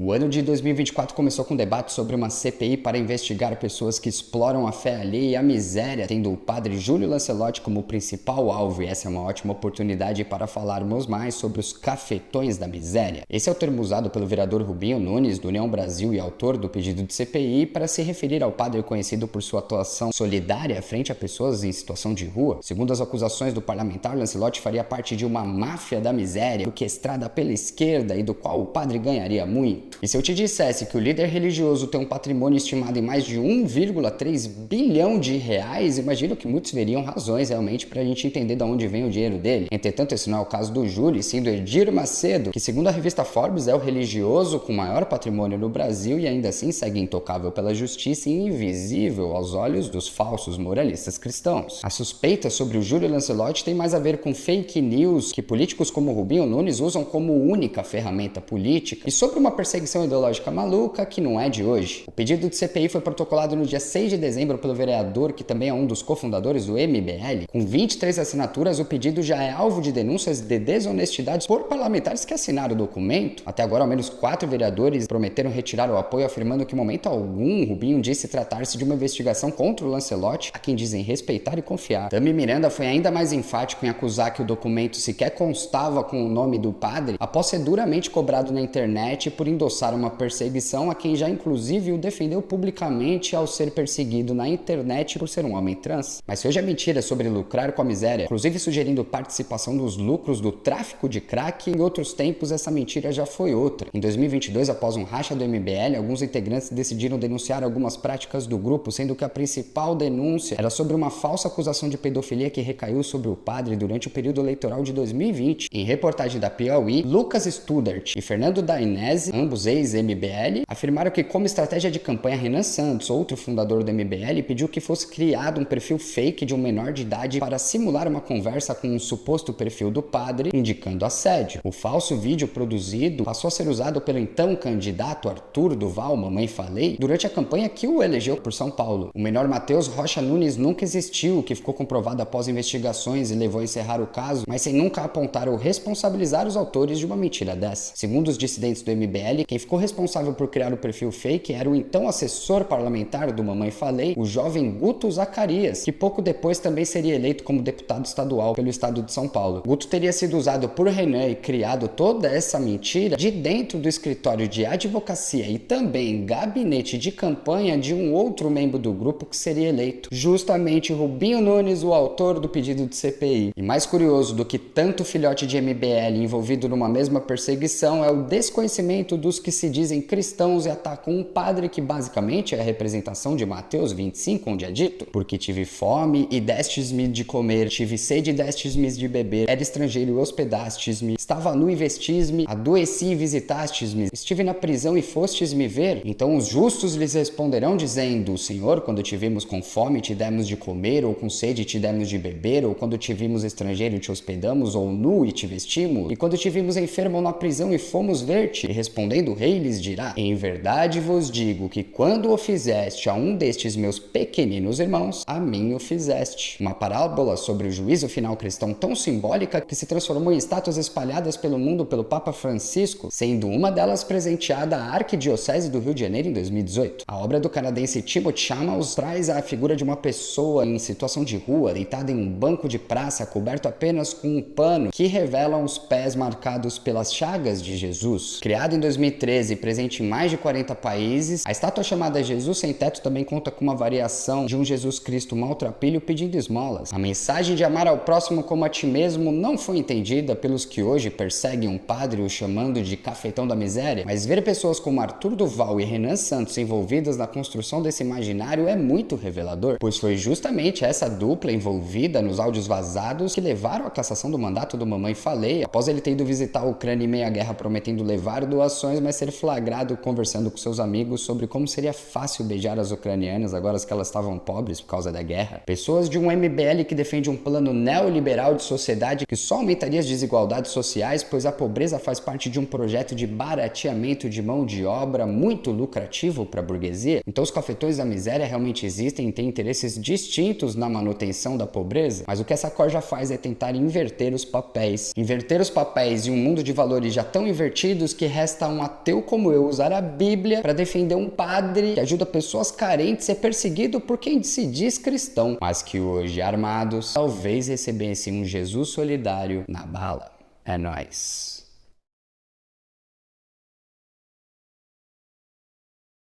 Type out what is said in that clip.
O ano de 2024 começou com um debate sobre uma CPI para investigar pessoas que exploram a fé alheia e a miséria, tendo o padre Júlio Lancelotti como principal alvo, e essa é uma ótima oportunidade para falarmos mais sobre os cafetões da miséria. Esse é o termo usado pelo vereador Rubinho Nunes, do União Brasil e autor do pedido de CPI, para se referir ao padre conhecido por sua atuação solidária frente a pessoas em situação de rua. Segundo as acusações do parlamentar, Lancelotti faria parte de uma máfia da miséria, orquestrada pela esquerda e do qual o padre ganharia muito. E se eu te dissesse que o líder religioso tem um patrimônio estimado em mais de 1,3 bilhão de reais, imagino que muitos veriam razões realmente para a gente entender de onde vem o dinheiro dele. Entretanto, esse não é o caso do Júlio, sim do Edir Macedo, que segundo a revista Forbes é o religioso com maior patrimônio no Brasil e ainda assim segue intocável pela justiça e invisível aos olhos dos falsos moralistas cristãos. A suspeita sobre o Júlio Lancelotti tem mais a ver com fake news que políticos como Rubinho Nunes usam como única ferramenta política e sobre uma perseguição ideológica maluca que não é de hoje. O pedido de CPI foi protocolado no dia 6 de dezembro pelo vereador, que também é um dos cofundadores do MBL. Com 23 assinaturas, o pedido já é alvo de denúncias de desonestidade por parlamentares que assinaram o documento. Até agora, ao menos 4 vereadores prometeram retirar o apoio, afirmando que em momento algum Rubinho disse tratar-se de uma investigação contra o Lancelotti, a quem dizem respeitar e confiar. Tami Miranda foi ainda mais enfático em acusar que o documento sequer constava com o nome do padre, após ser duramente cobrado na internet por endossar uma perseguição a quem já inclusive o defendeu publicamente ao ser perseguido na internet por ser um homem trans. Mas se hoje é mentira sobre lucrar com a miséria, inclusive sugerindo participação dos lucros do tráfico de crack, em outros tempos essa mentira já foi outra. Em 2022, após um racha do MBL, alguns integrantes decidiram denunciar algumas práticas do grupo, sendo que a principal denúncia era sobre uma falsa acusação de pedofilia que recaiu sobre o padre durante o período eleitoral de 2020. Em reportagem da Piauí, Lucas Studart e Fernando Dainese, ambos ex-MBL, afirmaram que como estratégia de campanha, Renan Santos, outro fundador do MBL, pediu que fosse criado um perfil fake de um menor de idade para simular uma conversa com um suposto perfil do padre, indicando assédio. O falso vídeo produzido passou a ser usado pelo então candidato Arthur Duval, Mamãe Falei, durante a campanha que o elegeu por São Paulo. O menor Matheus Rocha Nunes nunca existiu, o que ficou comprovado após investigações e levou a encerrar o caso, mas sem nunca apontar ou responsabilizar os autores de uma mentira dessa. Segundo os dissidentes do MBL, quem ficou responsável por criar o perfil fake era o então assessor parlamentar do Mamãe Falei, o jovem Guto Zacarias, que pouco depois também seria eleito como deputado estadual pelo estado de São Paulo. Guto teria sido usado por Renan e criado toda essa mentira de dentro do escritório de advocacia e também gabinete de campanha de um outro membro do grupo que seria eleito, justamente Rubinho Nunes, o autor do pedido de CPI. E mais curioso do que tanto filhote de MBL envolvido numa mesma perseguição é o desconhecimento dos que se dizem cristãos e atacam um padre que basicamente é a representação de Mateus 25, onde é dito: porque tive fome e destes-me de comer, tive sede e destes-me de beber, era estrangeiro e hospedastes-me, estava nu e vestis-me, adoeci e visitastes-me, estive na prisão e fostes-me ver. Então os justos lhes responderão dizendo: Senhor, quando te vimos com fome te demos de comer, ou com sede te demos de beber, ou quando te vimos estrangeiro te hospedamos, ou nu e te vestimos, e quando te vimos enfermo ou na prisão e fomos ver-te. E respondendo o rei lhes dirá: em verdade vos digo que quando o fizeste a um destes meus pequeninos irmãos, a mim o fizeste. Uma parábola sobre o juízo final cristão tão simbólica que se transformou em estátuas espalhadas pelo mundo pelo Papa Francisco, sendo uma delas presenteada à Arquidiocese do Rio de Janeiro em 2018. A obra do canadense Timothy Chamaus traz a figura de uma pessoa em situação de rua, deitada em um banco de praça, coberto apenas com um pano, que revela os pés marcados pelas chagas de Jesus. Criado em 2013 e presente em mais de 40 países, a estátua chamada Jesus Sem Teto também conta com uma variação de um Jesus Cristo maltrapilho pedindo esmolas. A mensagem de amar ao próximo como a ti mesmo não foi entendida pelos que hoje perseguem um padre o chamando de cafetão da miséria, mas ver pessoas como Arthur Duval e Renan Santos envolvidas na construção desse imaginário é muito revelador, pois foi justamente essa dupla envolvida nos áudios vazados que levaram à cassação do mandato do Mamãe Falei, após ele ter ido visitar a Ucrânia em meio à guerra prometendo levar doações, mas ser flagrado conversando com seus amigos sobre como seria fácil beijar as ucranianas agora que elas estavam pobres por causa da guerra. Pessoas de um MBL que defende um plano neoliberal de sociedade que só aumentaria as desigualdades sociais, pois a pobreza faz parte de um projeto de barateamento de mão de obra muito lucrativo para a burguesia. Então os cafetões da miséria realmente existem e têm interesses distintos na manutenção da pobreza, mas o que essa corja faz é tentar inverter os papéis. Inverter os papéis em um mundo de valores já tão invertidos que resta uma ateu como eu usar a Bíblia para defender um padre que ajuda pessoas carentes e é perseguido por quem se diz cristão, mas que hoje, armados, talvez recebessem um Jesus solidário na bala. É nóis.